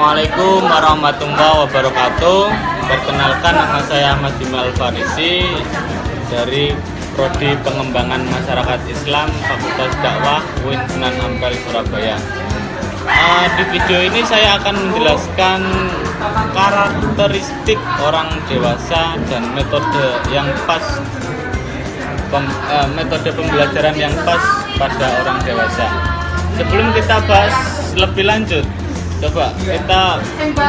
Assalamualaikum warahmatullahi wabarakatuh. Perkenalkan, nama saya Ahmad Jimal Farisi dari Prodi Pengembangan Masyarakat Islam Fakultas Dakwah UIN Sunan Ampel Surabaya. Di video ini saya akan menjelaskan karakteristik orang dewasa dan metode yang pas, metode pembelajaran yang pas pada orang dewasa. Sebelum kita bahas lebih lanjut, coba kita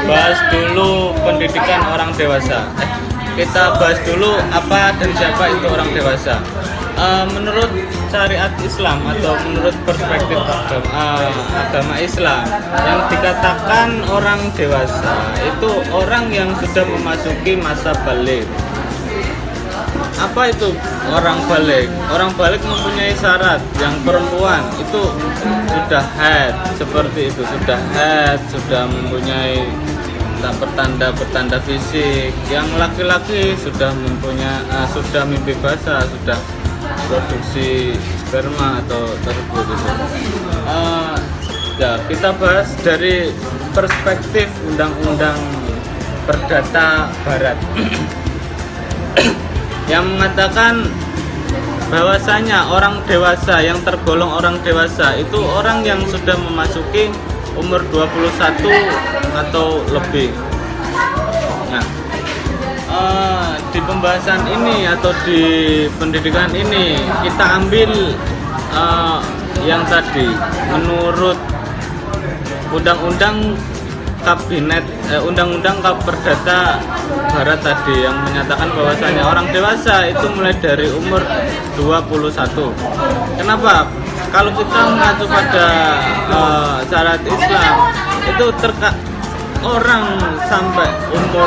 bahas dulu pendidikan orang dewasa. Kita bahas dulu apa dan siapa itu orang dewasa. Menurut syariat Islam atau menurut perspektif agama Islam, yang dikatakan orang dewasa itu orang yang sudah memasuki masa baligh. Apa itu orang baligh? Orang baligh mempunyai syarat. Yang perempuan itu sudah haid, seperti itu, sudah haid, sudah mempunyai bertanda fisik. Yang laki-laki sudah mempunyai sudah mimpi basah, sudah produksi sperma atau tersebut itu. Ya, kita bahas dari perspektif Undang-Undang Perdata Barat yang mengatakan bahwasanya orang dewasa, yang tergolong orang dewasa itu orang yang sudah memasuki umur 21 atau lebih. Nah, di pembahasan ini atau di pendidikan ini kita ambil yang tadi menurut Undang-Undang Undang-Undang Perdata Barat tadi yang menyatakan bahwasanya orang dewasa itu mulai dari umur 21. Kenapa? Kalau kita mengacu pada syariat Islam itu orang sampai umur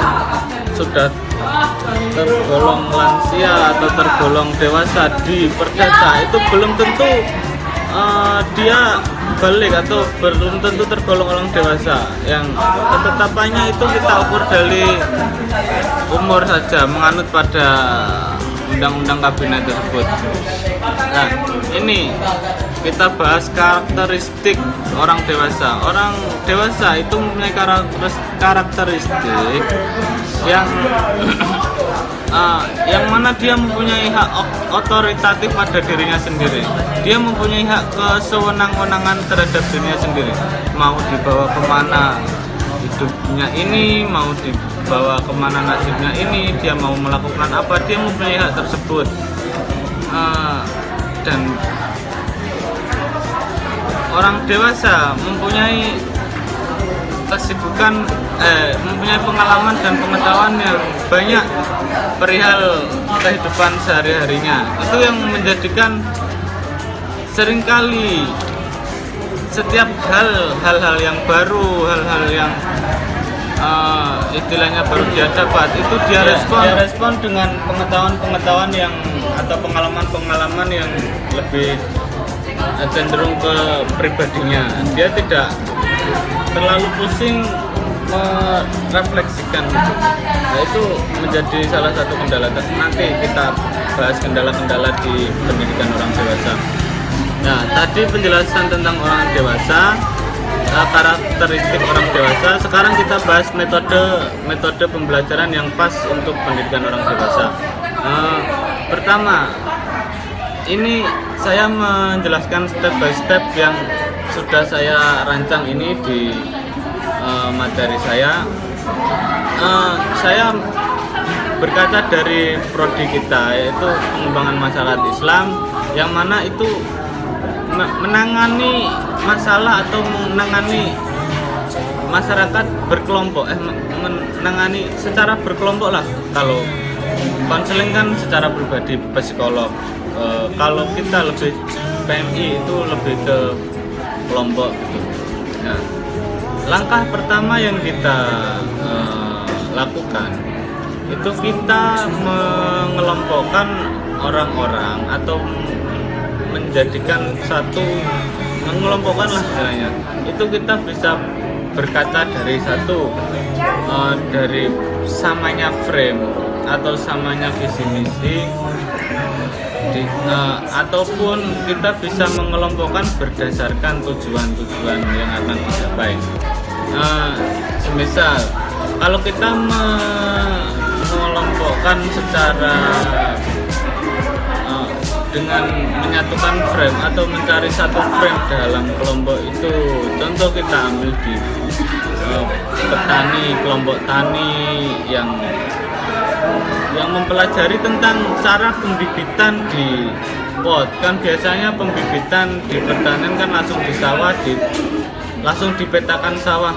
sudah tergolong lansia atau tergolong dewasa di perdata itu belum tentu dia balik atau belum tentu tergolong orang dewasa. Yang ketetapannya itu kita ukur dari umur saja, menganut pada undang-undang kabinet tersebut. Nah, ini kita bahas karakteristik orang dewasa. Orang dewasa itu mempunyai karakteristik yang mana dia mempunyai hak otoritatif pada dirinya sendiri. Dia mempunyai hak kesewenang-wenangan terhadap dirinya sendiri. Mau dibawa kemana hidupnya ini, mau dibawa kemana nasibnya ini, dia mau melakukan apa, dia mempunyai hak tersebut. Dan orang dewasa mempunyai kesibukan, mempunyai pengalaman dan pengetahuan yang banyak perihal kehidupan sehari-harinya. Itu yang menjadikan seringkali setiap hal-hal yang baru, hal-hal yang istilahnya baru dia dapat itu dia respon dengan pengetahuan yang atau pengalaman yang lebih cenderung ke pribadinya. Dia tidak terlalu pusing merefleksikan. Nah, itu menjadi salah satu kendala. Nanti kita bahas kendala-kendala di pendidikan orang dewasa. Nah, tadi penjelasan tentang orang dewasa, karakteristik orang dewasa. Sekarang kita bahas metode pembelajaran yang pas untuk pendidikan orang dewasa. Pertama, ini saya menjelaskan step by step yang sudah saya rancang ini di materi saya. Saya berkaca dari prodi kita, yaitu pengembangan masyarakat Islam, yang mana itu menangani masalah atau menangani masyarakat berkelompok, menangani secara berkelompok lah. Kalau konseling kan secara pribadi, psikolog. Kalau kita lebih PMI itu lebih ke kelompok gitu. Nah, langkah pertama yang kita lakukan itu kita mengelompokkan orang-orang atau mengelompokkan lah istilahnya. Itu kita bisa berkaca dari dari samanya frame atau samanya visi misi, ataupun kita bisa mengelompokkan berdasarkan tujuan-tujuan yang akan dicapai. Semisal kalau kita mengelompokkan secara dengan menyatukan frame atau mencari satu frame dalam kelompok itu, contoh kita ambil di petani, kelompok tani yang mempelajari tentang cara pembibitan di pot. Kan biasanya pembibitan di pertanian kan langsung di sawah, langsung dipetakan sawah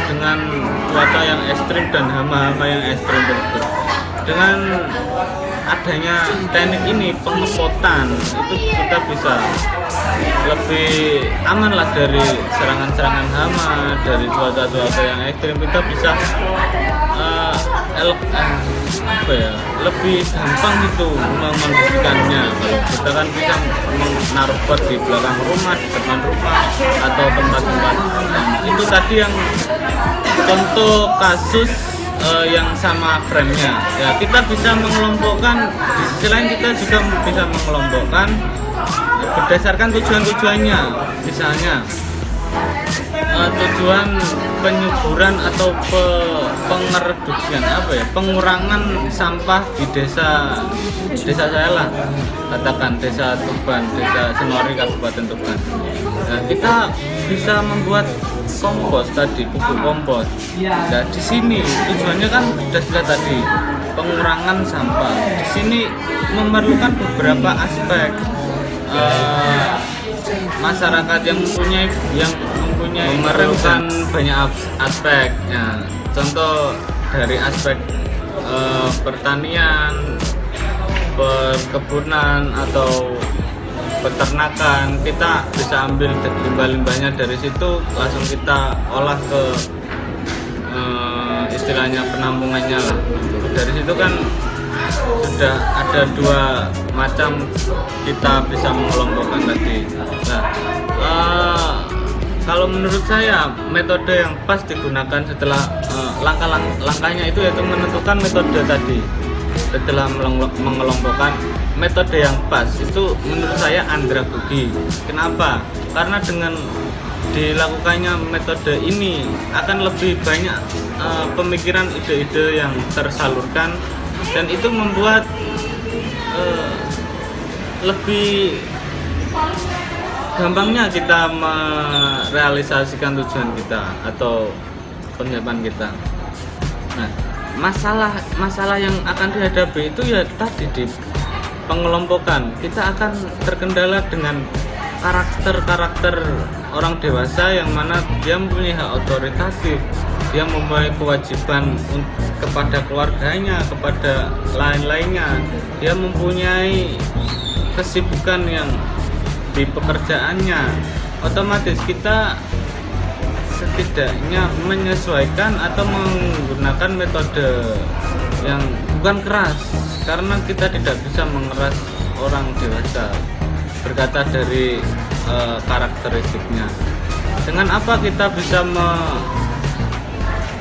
dengan cuaca yang ekstrim dan hama-hama yang ekstrim tersebut. Dengan adanya teknik ini, pengepotan, itu kita bisa lebih aman lah dari serangan-serangan hama, dari cuaca-cuaca yang ekstrim. Kita bisa lebih gampang gitu membersihkannya. Kita kan bisa menaruh pot di belakang rumah, di depan rumah, atau tempat-tempat. Itu tadi yang contoh kasus yang sama frame-nya. Ya, kita bisa mengelompokkan, di sisi lain kita juga bisa mengelompokkan berdasarkan tujuan-tujuannya. Misalnya tujuan penyuburan atau pengereduksian pengurangan sampah di desa saya lah, katakan desa Tuban, desa Senori, Kabupaten Tuban. Nah, kita bisa membuat kompos tadi, pupuk kompos. Nah, di sini tujuannya kan sudah jelas tadi, pengurangan sampah. Di sini memerlukan beberapa aspek. Masyarakat yang mempunyai memerlukan banyak aspek. Ya, contoh dari aspek pertanian, perkebunan atau peternakan, kita bisa ambil limbah-limbahnya dari situ, langsung kita olah ke istilahnya penampungannya lah. Dari situ kan sudah ada dua macam kita bisa mengelompokkan tadi. Nah, kalau menurut saya metode yang pas digunakan setelah langkahnya itu yaitu menentukan metode tadi. Setelah mengelompokkan metode yang pas itu menurut saya andragogi. Kenapa? Karena dengan dilakukannya metode ini akan lebih banyak pemikiran, ide-ide yang tersalurkan, dan itu membuat lebih gampangnya kita merealisasikan tujuan kita atau konsepan kita. Nah, masalah yang akan dihadapi itu ya tadi di pengelompokan. Kita akan terkendala dengan karakter orang dewasa yang mana dia mempunyai hak otoritatif, dia mempunyai kewajiban kepada keluarganya, kepada lain-lainnya, dia mempunyai kesibukan yang di pekerjaannya. Otomatis kita setidaknya menyesuaikan atau menggunakan metode yang bukan keras, karena kita tidak bisa mengeras orang dewasa berkata dari karakteristiknya. Dengan apa kita bisa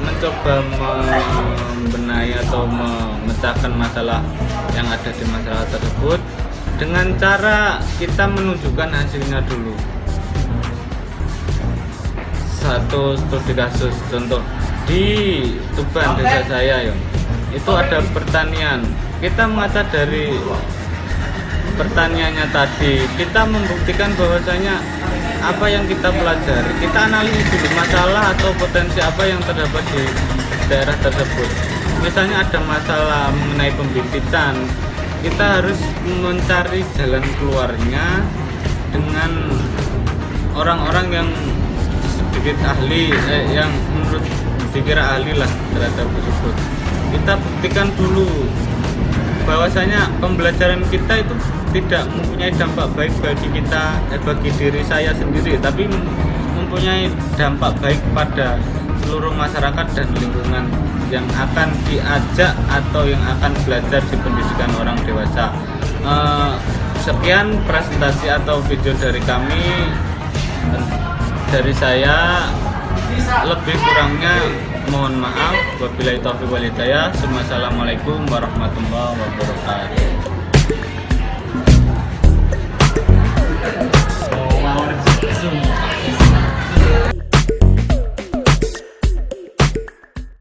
mencoba membenahi atau memecahkan masalah yang ada di masyarakat tersebut? Dengan cara kita menunjukkan hasilnya dulu. Satu studi kasus, contoh di Tuban, desa saya itu ada pertanian. Kita mengaca dari pertaniannya tadi, kita membuktikan bahwasanya apa yang kita pelajari, kita analisis dulu masalah atau potensi apa yang terdapat di daerah tersebut. Misalnya ada masalah mengenai pembibitan, kita harus mencari jalan keluarnya dengan orang-orang yang sedikit ahli, yang menurut dikira ahli lah terhadap tersebut. Kita buktikan dulu bahwasanya pembelajaran kita itu tidak mempunyai dampak baik bagi kita, bagi diri saya sendiri, tapi mempunyai dampak baik pada seluruh masyarakat dan lingkungan yang akan diajak atau yang akan belajar di pendidikan orang dewasa. Sekian presentasi atau video dari kami, dari saya. Lebih kurangnya mohon maaf. Wabillahi taufiq wal hidayah. Assalamualaikum warahmatullahi wabarakatuh.